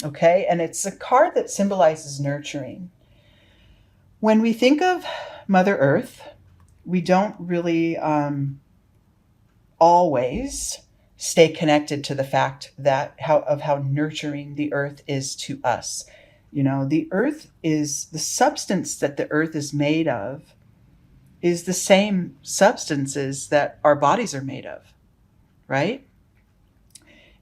Okay. And it's a card that symbolizes nurturing. When we think of Mother Earth, we don't really always stay connected to the fact that how nurturing the earth is to us. The earth is the substance that the earth is made of is the same substances that our bodies are made of, right?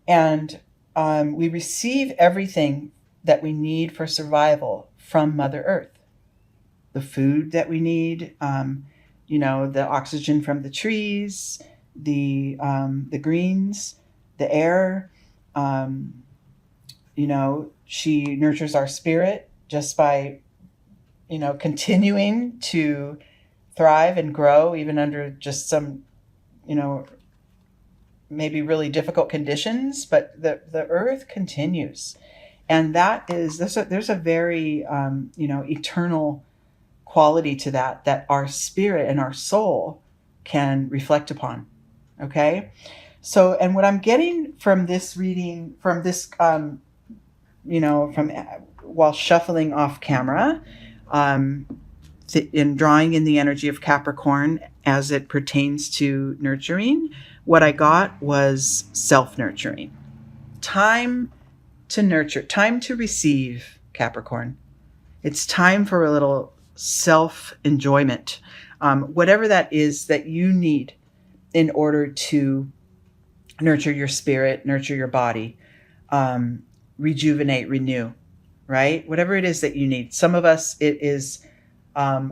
And we receive everything that we need for survival from Mother Earth. The food that we need, the oxygen from the trees, the greens, the air. She nurtures our spirit just by, continuing to thrive and grow even under just some, maybe really difficult conditions. But the earth continues, and there's a very eternal quality to that our spirit and our soul can reflect upon. Okay. So, and what I'm getting from this reading, from this, from while shuffling off camera, in drawing in the energy of Capricorn as it pertains to nurturing, what I got was self-nurturing. Time to nurture, time to receive, Capricorn. It's time for a little self-enjoyment, whatever that is that you need in order to nurture your spirit, nurture your body, rejuvenate, renew, right? Whatever it is that you need. Some of us, it is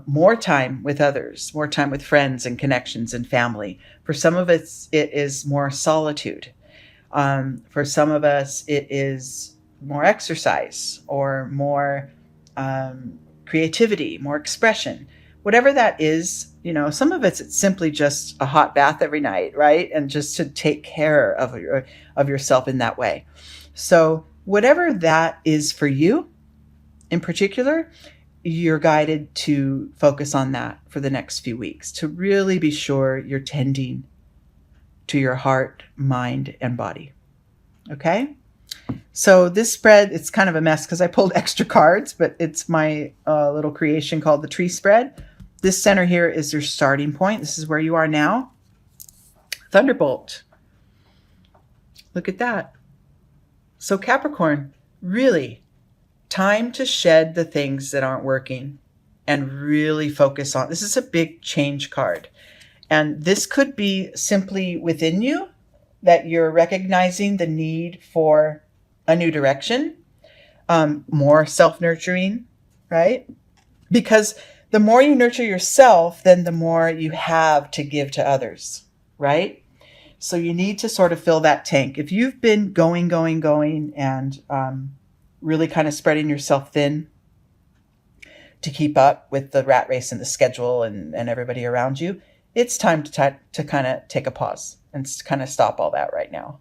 more time with others, more time with friends and connections and family. For some of us, it is more solitude. For some of us, it is more exercise or more creativity, more expression. Whatever that is, some of it's simply just a hot bath every night, right? And just to take care of yourself in that way. So whatever that is for you in particular, you're guided to focus on that for the next few weeks, to really be sure you're tending to your heart, mind, and body. Okay? So this spread, it's kind of a mess because I pulled extra cards, but it's my little creation called the tree spread. This center here is your starting point. This is where you are now. Thunderbolt. Look at that. So Capricorn, really, time to shed the things that aren't working and really focus on. This is a big change card. And this could be simply within you, that you're recognizing the need for a new direction, more self-nurturing, right? Because the more you nurture yourself, then the more you have to give to others, right? So you need to sort of fill that tank. If you've been going, and really kind of spreading yourself thin to keep up with the rat race and the schedule and everybody around you, it's time to kind of take a pause and kind of stop all that right now.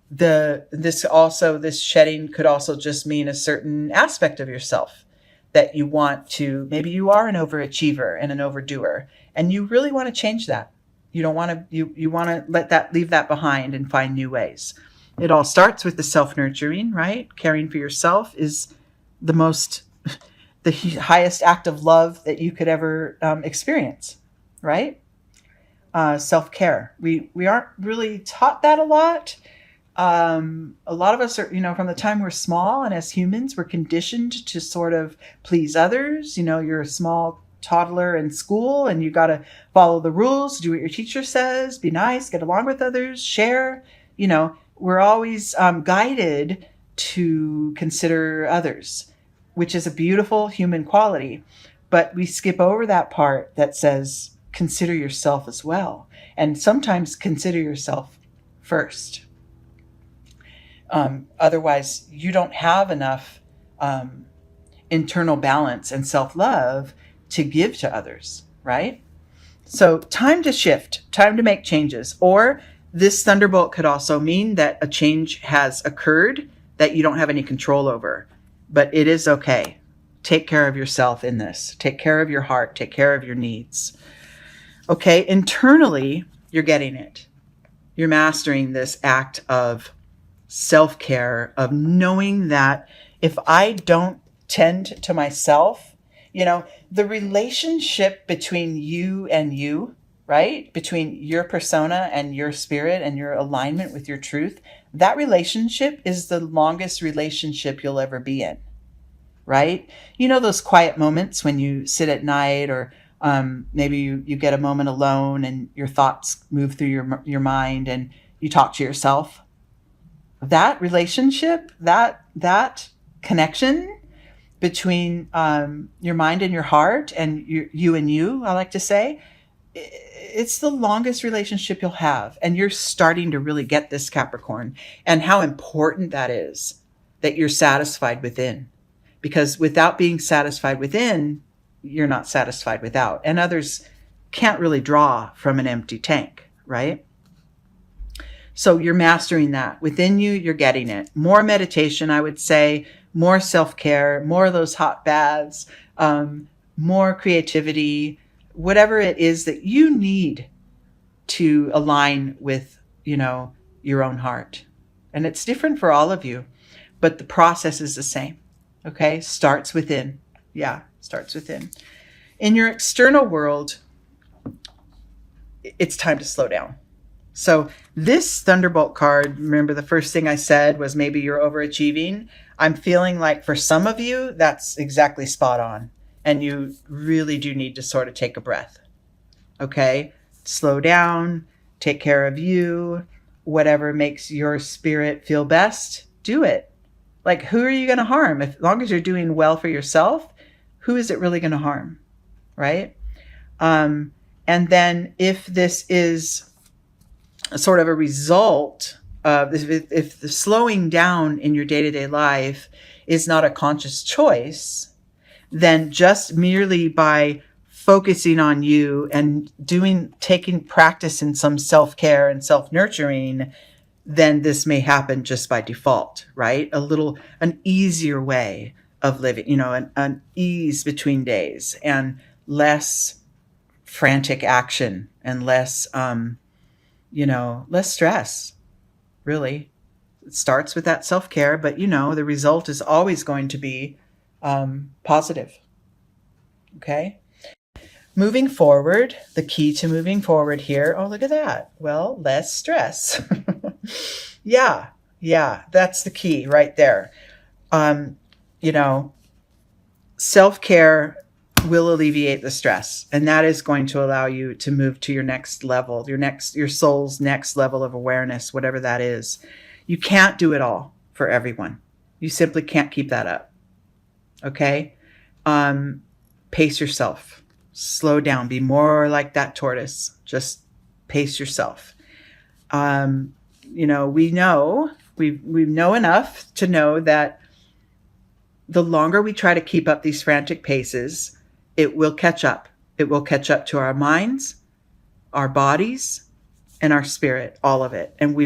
This shedding could also just mean a certain aspect of yourself that you want to, maybe you are an overachiever and an overdoer, and you really want to change that. You don't want to, you want to leave that behind and find new ways. It all starts with the self-nurturing, right? Caring for yourself is the highest act of love that you could ever experience, right? Self-care. We aren't really taught that a lot. A lot of us are, from the time we're small, and as humans, we're conditioned to sort of please others. You're a small toddler in school and you got to follow the rules, do what your teacher says, be nice, get along with others, share. We're always guided to consider others, which is a beautiful human quality. But we skip over that part that says, consider yourself as well. And sometimes consider yourself first. Otherwise, you don't have enough internal balance and self-love to give to others, right? So time to shift, time to make changes. Or this thunderbolt could also mean that a change has occurred that you don't have any control over. But it is okay. Take care of yourself in this. Take care of your heart. Take care of your needs. Okay, internally, you're getting it. You're mastering this act of self-care, of knowing that if I don't tend to myself, the relationship between you and you, right? Between your persona and your spirit and your alignment with your truth, that relationship is the longest relationship you'll ever be in, right? Those quiet moments when you sit at night, or maybe you get a moment alone and your thoughts move through your mind and you talk to yourself. That relationship, that connection between your mind and your heart, and you and you, I like to say, it's the longest relationship you'll have. And you're starting to really get this, Capricorn, and how important that is, that you're satisfied within. Because without being satisfied within, you're not satisfied without. And others can't really draw from an empty tank, right? So you're mastering that. Within you, you're getting it. More meditation, I would say, more self-care, more of those hot baths, more creativity, whatever it is that you need to align with, your own heart. And it's different for all of you, but the process is the same. Okay? Starts within. Yeah, starts within. In your external world, it's time to slow down. So this Thunderbolt card, remember the first thing I said was maybe you're overachieving. I'm feeling like for some of you, that's exactly spot on. And you really do need to sort of take a breath. Okay? Slow down, take care of you, whatever makes your spirit feel best, do it. Like, who are you going to harm? As long as you're doing well for yourself, who is it really going to harm? Right? And then if this is sort of a result of, if the slowing down in your day-to-day life is not a conscious choice, then just merely by focusing on you and taking practice in some self-care and self-nurturing, then this may happen just by default, right? An easier way of living, an ease between days, and less frantic action, and less stress, really. It starts with that self-care, but the result is always going to be positive. Okay? Moving forward, the key to moving forward here, oh, look at that. Well, less stress. Yeah, that's the key right there. Self-care will alleviate the stress, and that is going to allow you to move to your next level, your soul's next level of awareness, whatever that is. You can't do it all for everyone. You simply can't keep that up. Okay? Pace yourself. Slow down. Be more like that tortoise. Just pace yourself. We know enough to know that the longer we try to keep up these frantic paces, it will catch up. It will catch up to our minds, our bodies, and our spirit, all of it. And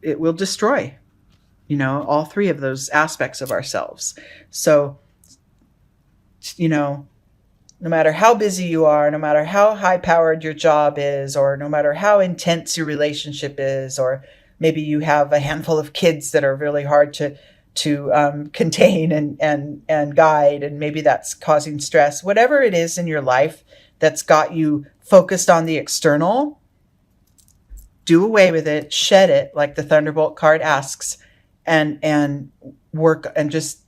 it will destroy, all three of those aspects of ourselves. So, no matter how busy you are, no matter how high-powered your job is, or no matter how intense your relationship is, or maybe you have a handful of kids that are really hard to contain and guide, and maybe that's causing stress. Whatever it is in your life that's got you focused on the external, do away with it, shed it, like the Thunderbolt card asks, and work and just,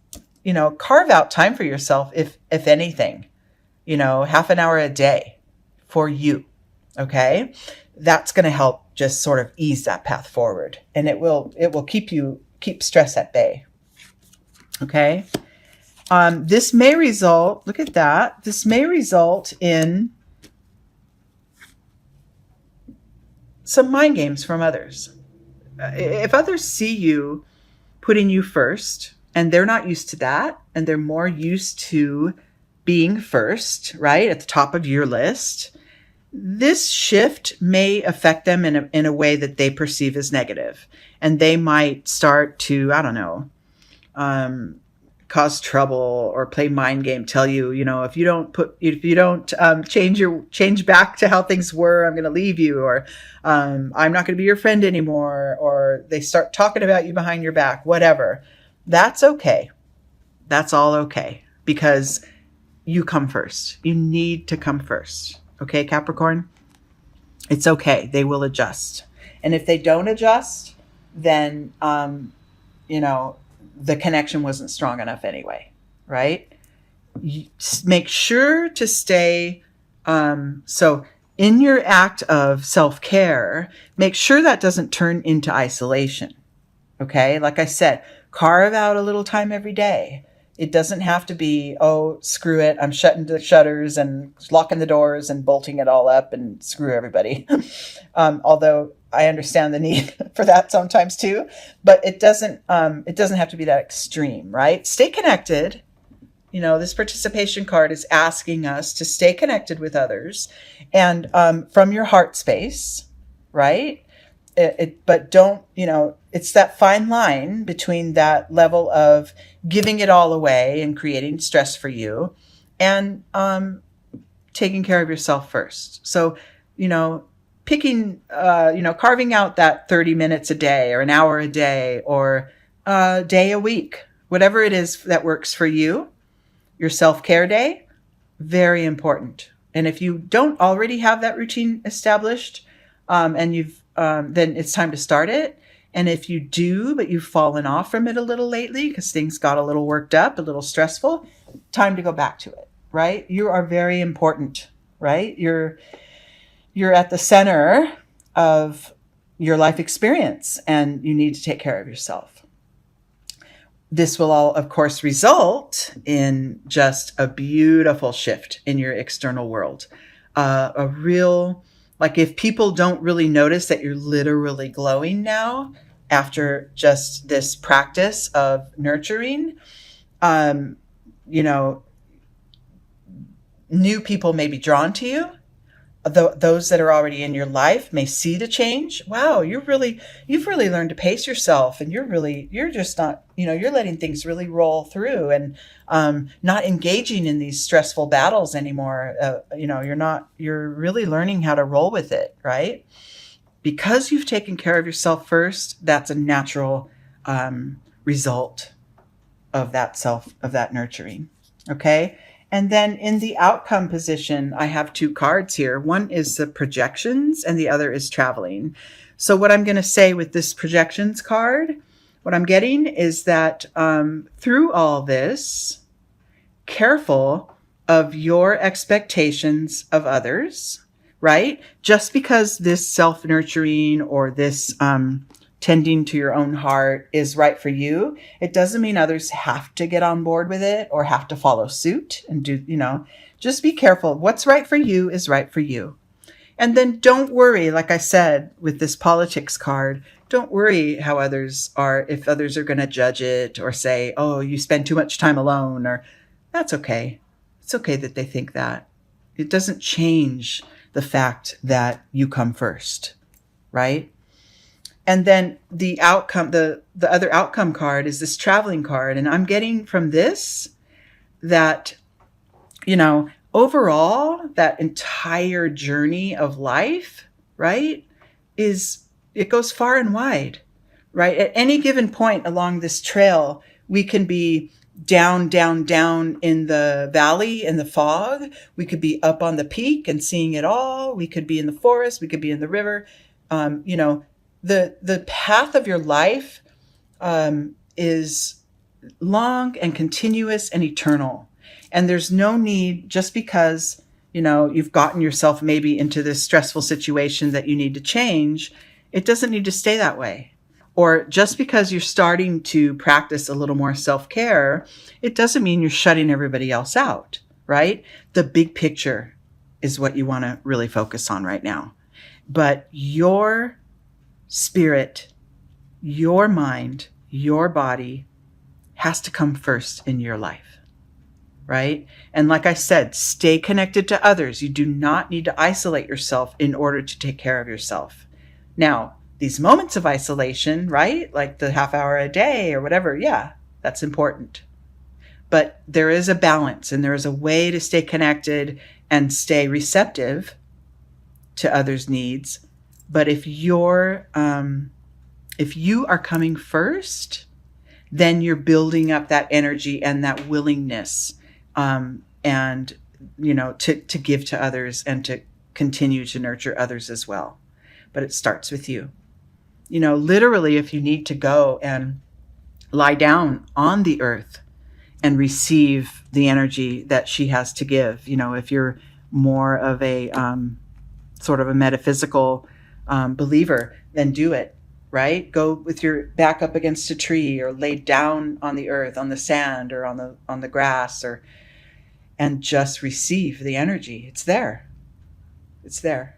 carve out time for yourself, if anything. Half an hour a day for you. Okay. That's going to help just sort of ease that path forward, and it will keep stress at bay. Okay. This may result, look at that. This may result in some mind games from others. If others see you putting you first, and they're not used to that, and they're more used to being first, right, at the top of your list, this shift may affect them in a way that they perceive as negative. And they might start to, cause trouble or play mind game, tell you, if you don't change back to how things were, I'm going to leave you, or I'm not going to be your friend anymore, or they start talking about you behind your back, whatever. That's okay. That's all okay, because you come first. You need to come first. Okay, Capricorn? It's okay. They will adjust. And if they don't adjust, then, the connection wasn't strong enough anyway, right? You make sure to stay. So in your act of self-care, make sure that doesn't turn into isolation. Okay. Like I said, carve out a little time every day. It doesn't have to be, oh, screw it, I'm shutting the shutters and locking the doors and bolting it all up and screw everybody. Although I understand the need for that sometimes too, but it doesn't have to be that extreme, right? Stay connected. This participation card is asking us to stay connected with others and from your heart space, right? But don't, it's that fine line between that level of giving it all away and creating stress for you and taking care of yourself first. So, picking, carving out that 30 minutes a day or an hour a day or a day a week, whatever it is that works for you, your self-care day, very important. And if you don't already have that routine established, and then it's time to start it. And if you do, but you've fallen off from it a little lately because things got a little worked up, a little stressful, time to go back to it, right? You are very important, right? You're at the center of your life experience and you need to take care of yourself. This will all, of course, result in just a beautiful shift in your external world. A real, like if people don't really notice that you're literally glowing now after just this practice of nurturing, new people may be drawn to you. Those that are already in your life may see the change. Wow, you've really learned to pace yourself, and you're just not, you're letting things really roll through and not engaging in these stressful battles anymore. You're really learning how to roll with it, right? Because you've taken care of yourself first, that's a natural result of that nurturing. Okay. And then in the outcome position, I have two cards here. One is the projections and the other is traveling. So what I'm going to say with this projections card, what I'm getting is that through all this, careful of your expectations of others, right? Just because this self-nurturing or this tending to your own heart is right for you, it doesn't mean others have to get on board with it or have to follow suit and do, just be careful. What's right for you is right for you. And then don't worry, like I said, with this politics card, don't worry if others are going to judge it or say, oh, you spend too much time alone, or that's okay. It's okay that they think that. It doesn't change the fact that you come first, right? And then the outcome, the other outcome card is this traveling card. And I'm getting from this that, overall, that entire journey of life, right, it goes far and wide, right? At any given point along this trail, we can be down, down, down in the valley, in the fog. We could be up on the peak and seeing it all. We could be in the forest. We could be in the river. The path of your life is long and continuous and eternal. And there's no need, just because, you've gotten yourself maybe into this stressful situation that you need to change, it doesn't need to stay that way. Or just because you're starting to practice a little more self-care, it doesn't mean you're shutting everybody else out, right? The big picture is what you want to really focus on right now. But your spirit, your mind, your body has to come first in your life, right? And like I said, stay connected to others. You do not need to isolate yourself in order to take care of yourself. Now, these moments of isolation, right? Like the half hour a day or whatever, yeah, that's important. But there is a balance, and there is a way to stay connected and stay receptive to others' needs. But if you are coming first, then you're building up that energy and that willingness, and to give to others and to continue to nurture others as well. But it starts with you. Literally, if you need to go and lie down on the earth and receive the energy that she has to give, if you're more of a sort of a metaphysical believer, then do it, right? Go with your back up against a tree, or lay down on the earth, on the sand, or on the grass, and just receive the energy. It's there. It's there.